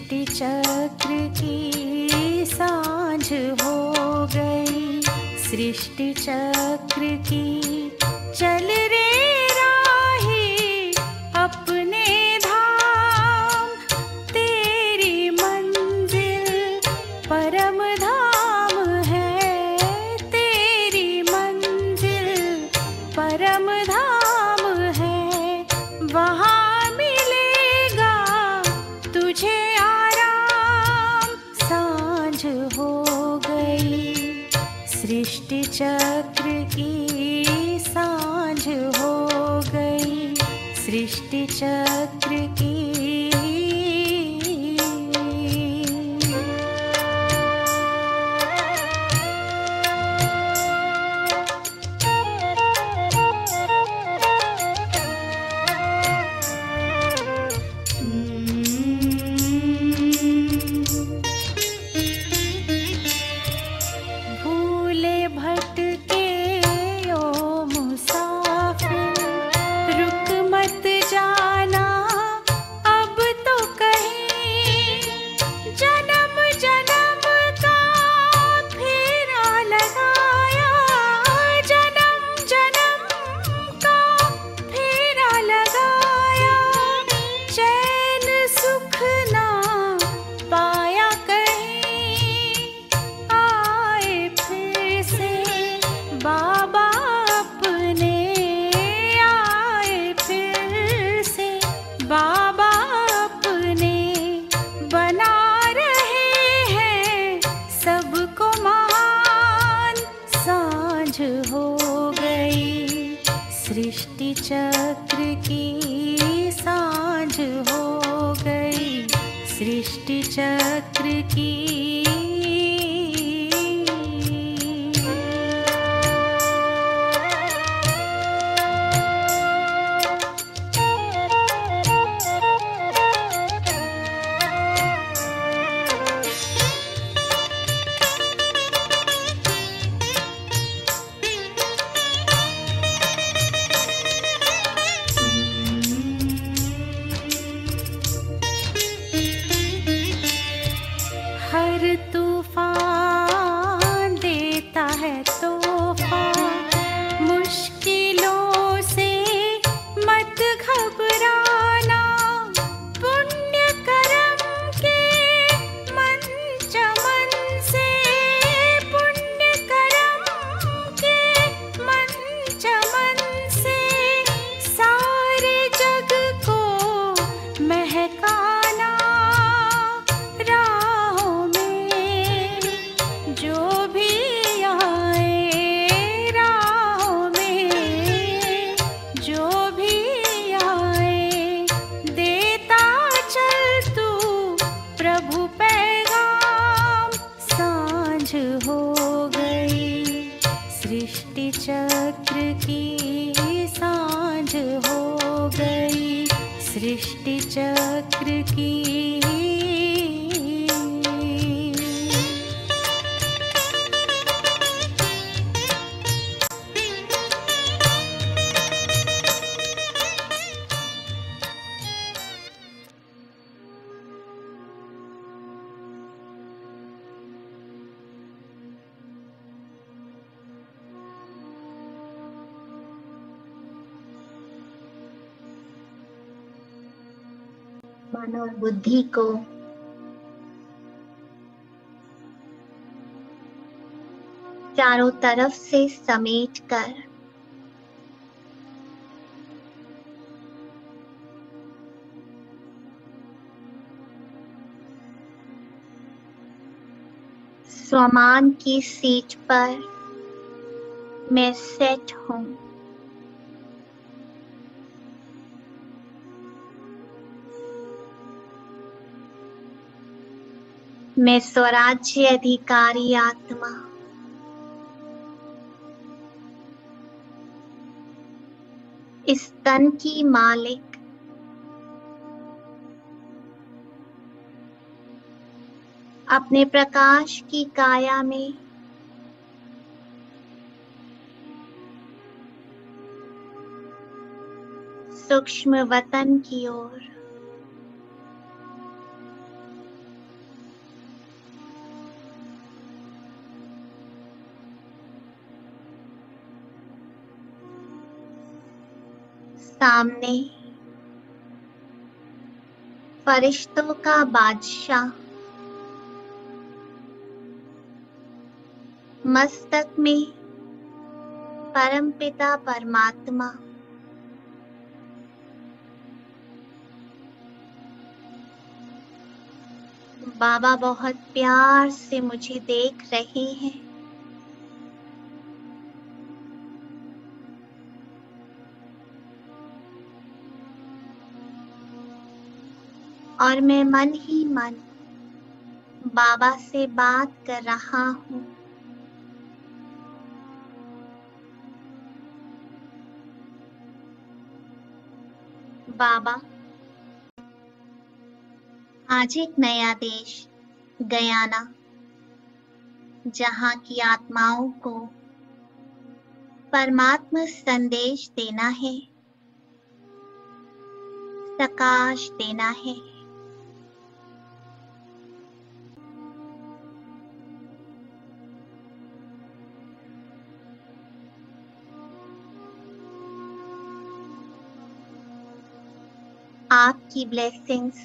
सृष्टि चक्र की सांझ हो गई, सृष्टि चक्र की चल रे राही अपने धाम, तेरी मंजिल परम धाम है, तेरी मंजिल परम धाम है, वहाँ मिलेगा तुझे आराम। सांझ हो गई, सृष्टि चक्र की सांझ हो गई, सृष्टि चक्र की। भूले भटके ओ मुसाफिर, रुक मत जाना अब तो कहीं, जन्म जन्म का फेरा लगाया, जन्म जन्म का फेरा लगाया, चैन सुख ना पाया कहीं, आए फिर से बाबा अपने, आए फिर से बाबा अपने, बना रहे हैं सबको महान। सांझ हो गई, सृष्टि चक्र की सांझ हो गई, सृष्टि चक्र की। हर तूफान देता है तोहफा, मुश्किलों से मत घबराना, पुण्य कर्म के मन चमन से, पुण्य कर्म के मन चमन से, सारे जग को महकाना, राहों में जो भी आए, राहों में जो भी आए, देता चल तू प्रभु पैगाम। सांझ हो गई, सृष्टि चक्र की सांझ हो गई, सृष्टि चक्र की। मन और बुद्धि को चारों तरफ से समेट कर स्वमान की सीट पर मैं सेट हूं। मैं स्वराज्य अधिकारी आत्मा, इस तन की मालिक, अपने प्रकाश की काया में सूक्ष्म वतन की ओर सामने फरिश्तों का बादशाह मस्तक में परमपिता परमात्मा बाबा बहुत प्यार से मुझे देख रहे हैं। और मैं मन ही मन बाबा से बात कर रहा हूँ। बाबा, आज एक नया देश गयाना, जहाँ की आत्माओं को परमात्मा संदेश देना है, प्रकाश देना है। आपकी ब्लेसिंग्स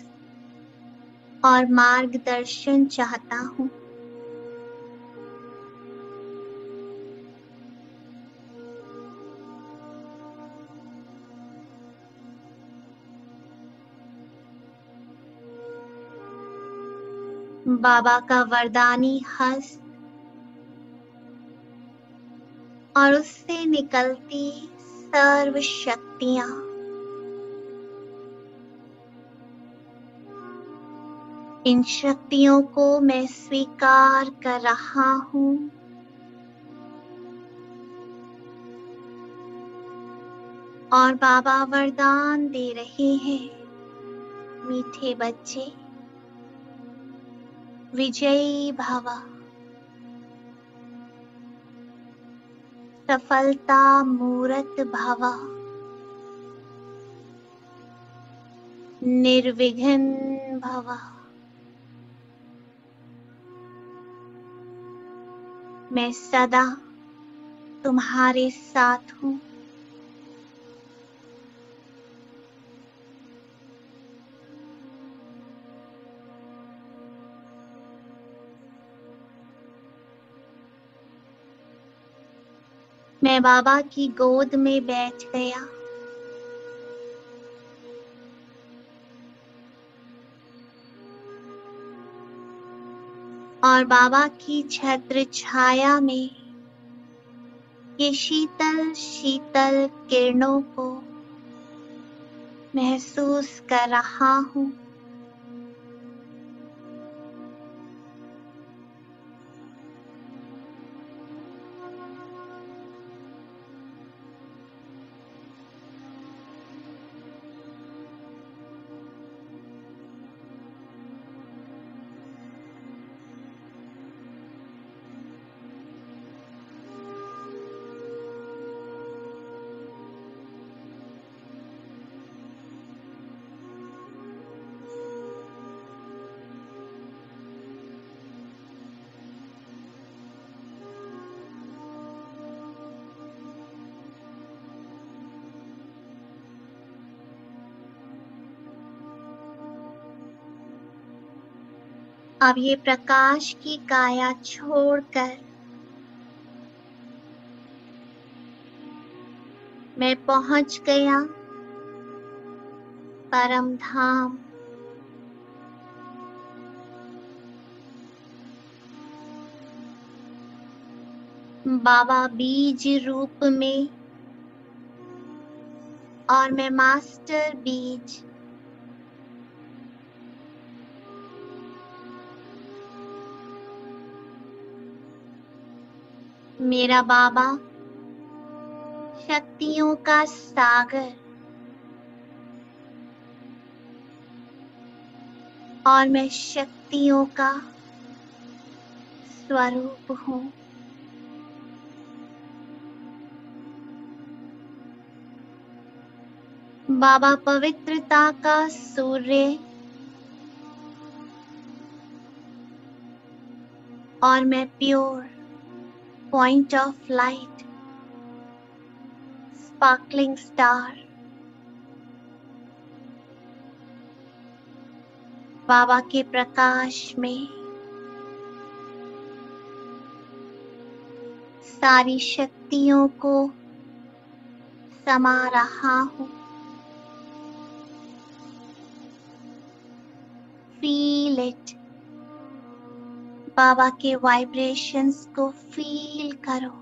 और मार्गदर्शन चाहता हूँ। बाबा का वरदानी हस्त और उससे निकलती सर्व शक्तियाँ इन शक्तियों को मैं स्वीकार कर रहा हूँ। और बाबा वरदान दे रहे हैं, मीठे बच्चे, विजयी भव, सफलता मूरत भव, निर्विघ्न भव। मैं सदा तुम्हारे साथ हूँ। मैं बाबा की गोद में बैठ गया। और बाबा की छत्र छाया में ये शीतल शीतल किरणों को महसूस कर रहा हूँ। अब ये प्रकाश की काया छोड़कर मैं पहुंच गया परम धाम। बाबा बीज रूप में और मैं मास्टर बीज। मेरा बाबा शक्तियों का सागर और मैं शक्तियों का स्वरूप हूँ। बाबा पवित्रता का सूर्य और मैं pure point of light, sparkling star. Baba के प्रकाश में सारी शक्तियों को समा रहा हूँ। Feel it. बाबा के वाइब्रेशंस को फील करो।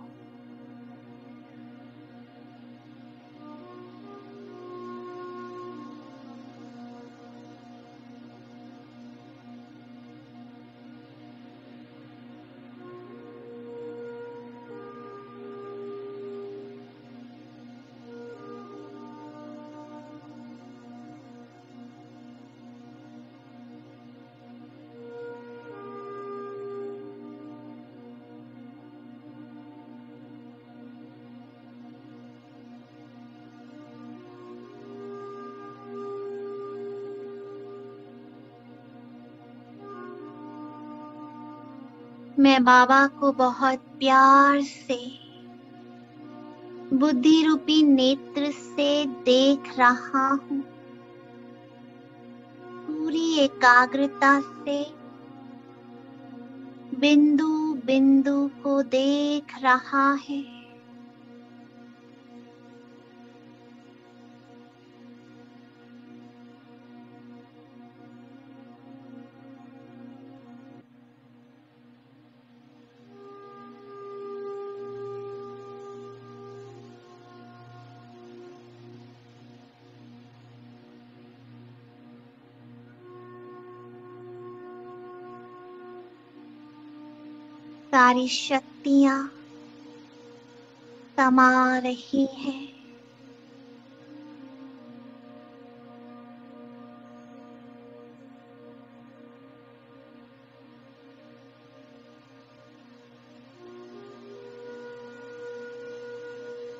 मैं बाबा को बहुत प्यार से बुद्धि रूपी नेत्र से देख रहा हूँ। पूरी एकाग्रता से बिंदु बिंदु को देख रहा है। सारी शक्तियां समा रही हैं।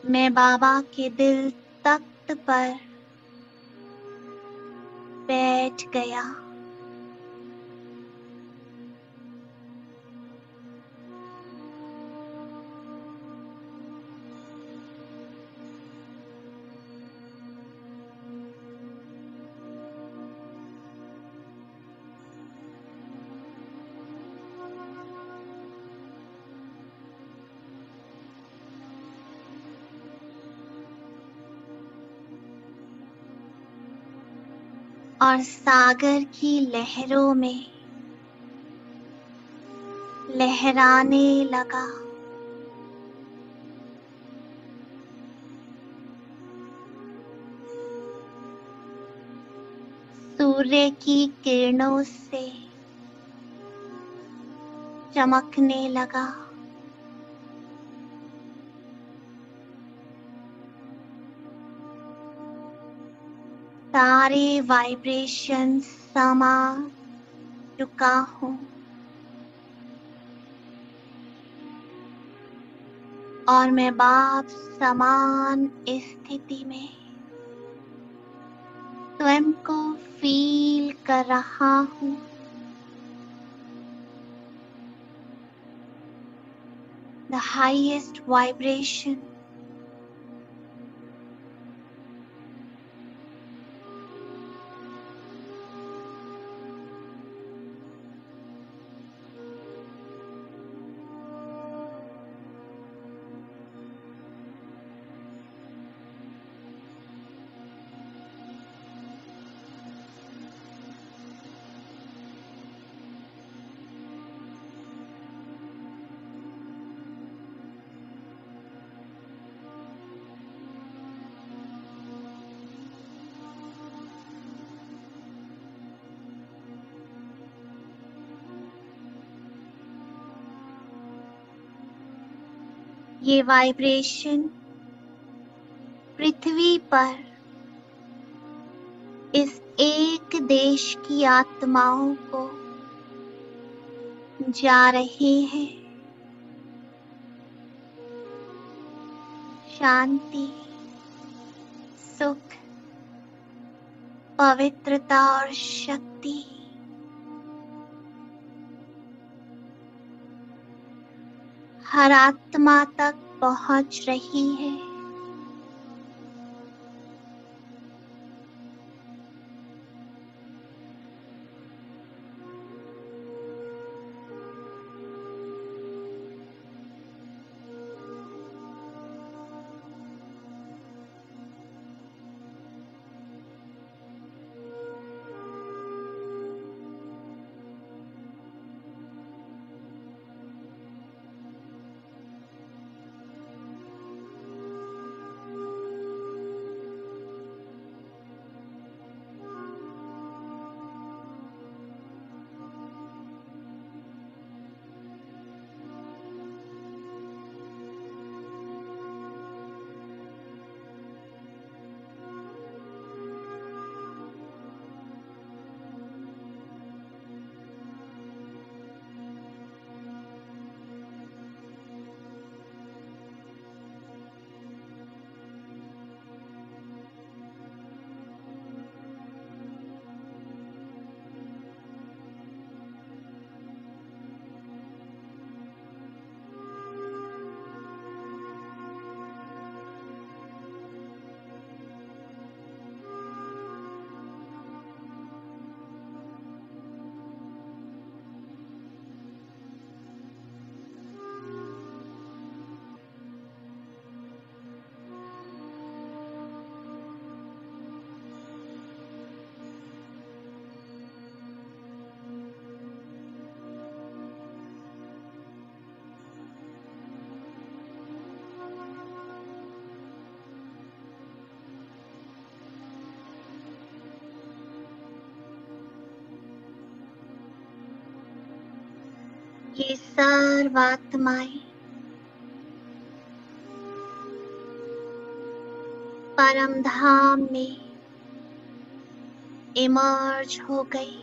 मैं बाबा के दिल तख्त पर बैठ गया। और सागर की लहरों में लहराने लगा। सूर्य की किरणों से चमकने लगा। सारे वाइब्रेशन समा चुका हूँ और मैं बाप समान स्थिति में स्वयं को फील कर रहा हूँ। The highest vibration. ये वाइब्रेशन पृथ्वी पर इस एक देश की आत्माओं को जा रहे हैं। शांति, सुख, पवित्रता और शक्ति हर आत्मा तक पहुंच रही है। ये सर्वात्माएं परम धाम में इमर्ज हो गई।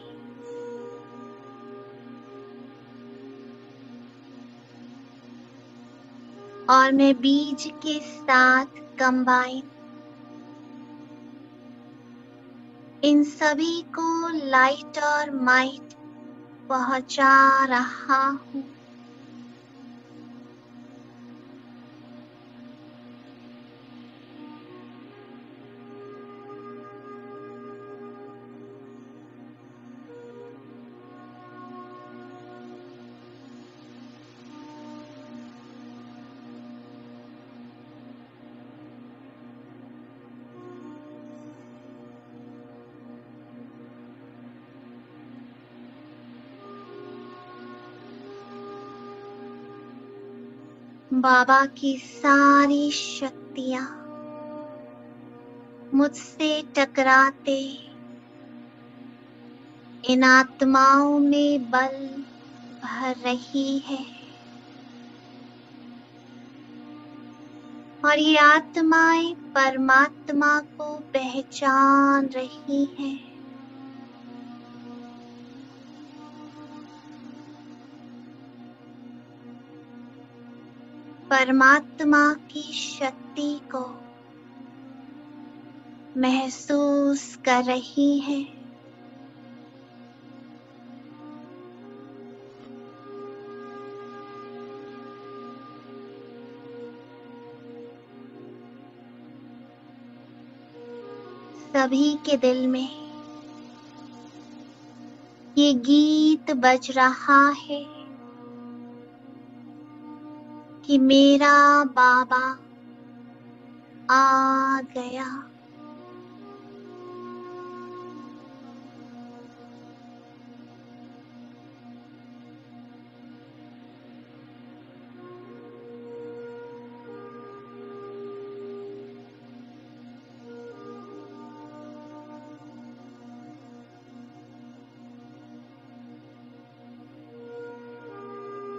और मैं बीज के साथ कंबाइन इन सभी को लाइट और माइट पहुंचा रहा हूं। बाबा की सारी शक्तियां मुझसे टकराते इन आत्माओं में बल भर रही है। और ये आत्माएं परमात्मा को पहचान रही हैं। परमात्मा की शक्ति को महसूस कर रही है। सभी के दिल में ये गीत बज रहा है कि मेरा बाबा आ गया।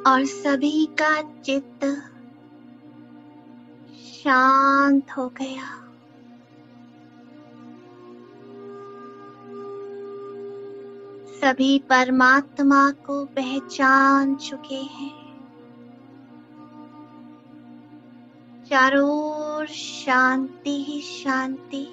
और सभी का चित्त शांत हो गया। सभी परमात्मा को पहचान चुके हैं। चारों ओर शांति ही शांति।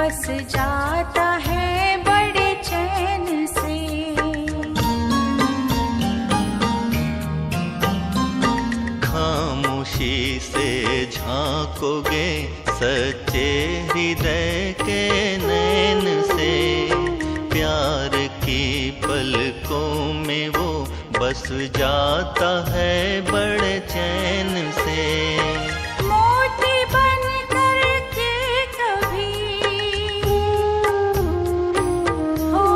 बस जाता है बड़े चैन से। खामोशी से झांकोगे सच्चे हृदय के नैन से, प्यार की पलकों में वो बस जाता है बड़े चैन से। मोती बन करके कभी हो,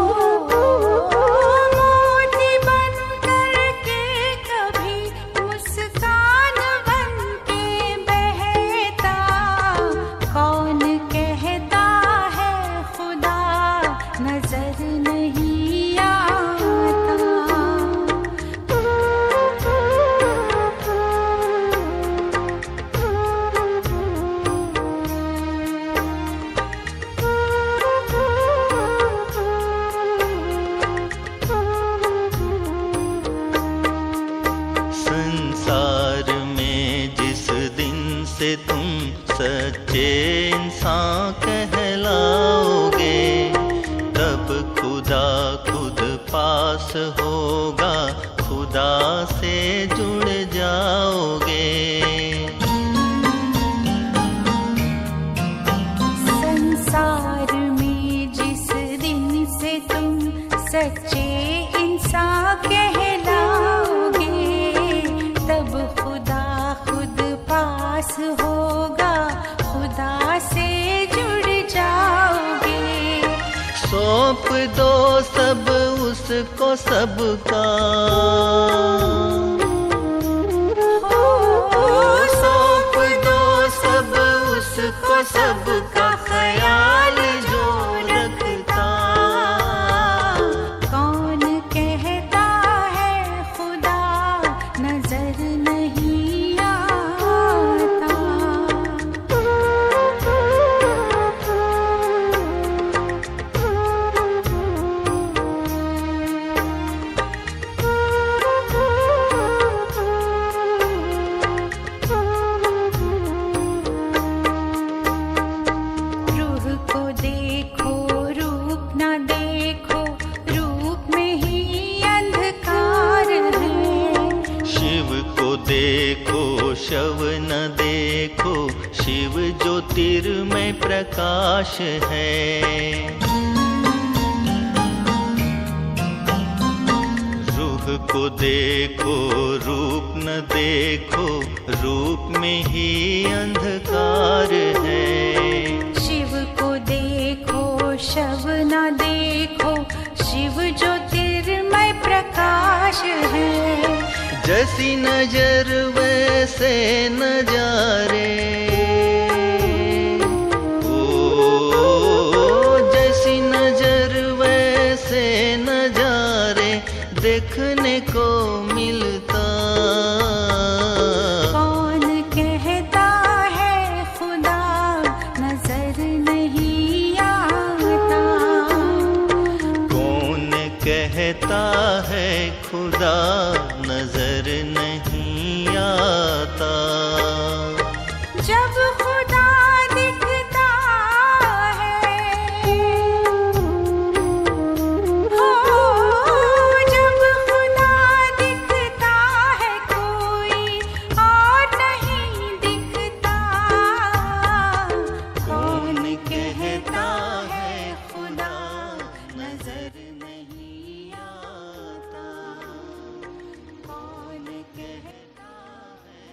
मोती बन करके कभी मुस्कान बन के बहता, कौन कहता है खुदा नजर नहीं आता। संसार में जिस दिन से तुम सच्चे इंसान कहलाओगे, तब खुदा खुद पास होगा, खुदा से जुड़ जाओगे। संसार में जिस दिन से तुम सच्चे इंसान कहलाओगे, तब खुदा खुद पास होगा, खुदा से जुड़ जाओगे। सौंप दो सब उसको सबका, सौंप दो सब उसको सबका, ख्याल जो रखता। कौन कहता है खुदा नजर नहीं आता। रूह को देखो रूप ना देखो, रूप में ही अंधकार है। शिव को देखो शव न देखो, शिव ज्योतिर्मय प्रकाश है। रूह को देखो रूप न देखो, रूप में ही अंधकार है। शिव को देखो शव ना देखो, शिव ज्योतिर्मय प्रकाश है। जैसी नजर वैसे नजारे, ओ जैसी नजर वैसे नजारे देखने को मिलता। कौन कहता है खुदा नजर नहीं आता। कौन कहता है खुदा नजर नहीं आता। जब खुदा दिखता है, हो जब खुदा दिखता है, कोई और नहीं दिखता। कौन कहता है खुदा नजर नहीं आता। कौन कहता है।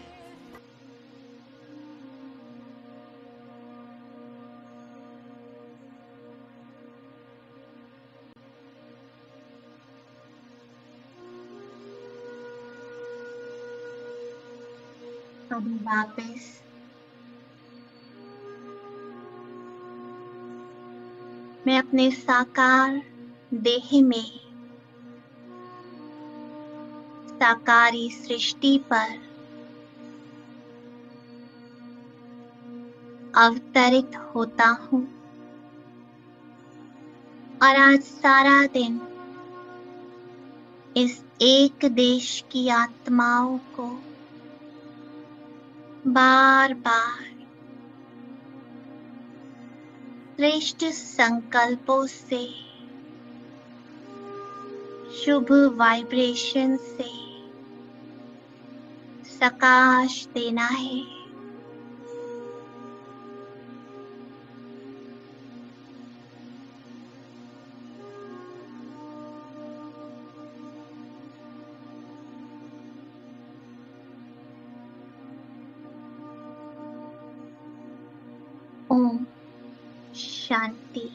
कभी वापस मैं अपने साकार देह में साकारी सृष्टि पर अवतरित होता हूँ और आज सारा दिन इस एक देश की आत्माओं को बार बार श्रेष्ठ संकल्पों से, शुभ वाइब्रेशन से सकाश देना है। ओम शांति।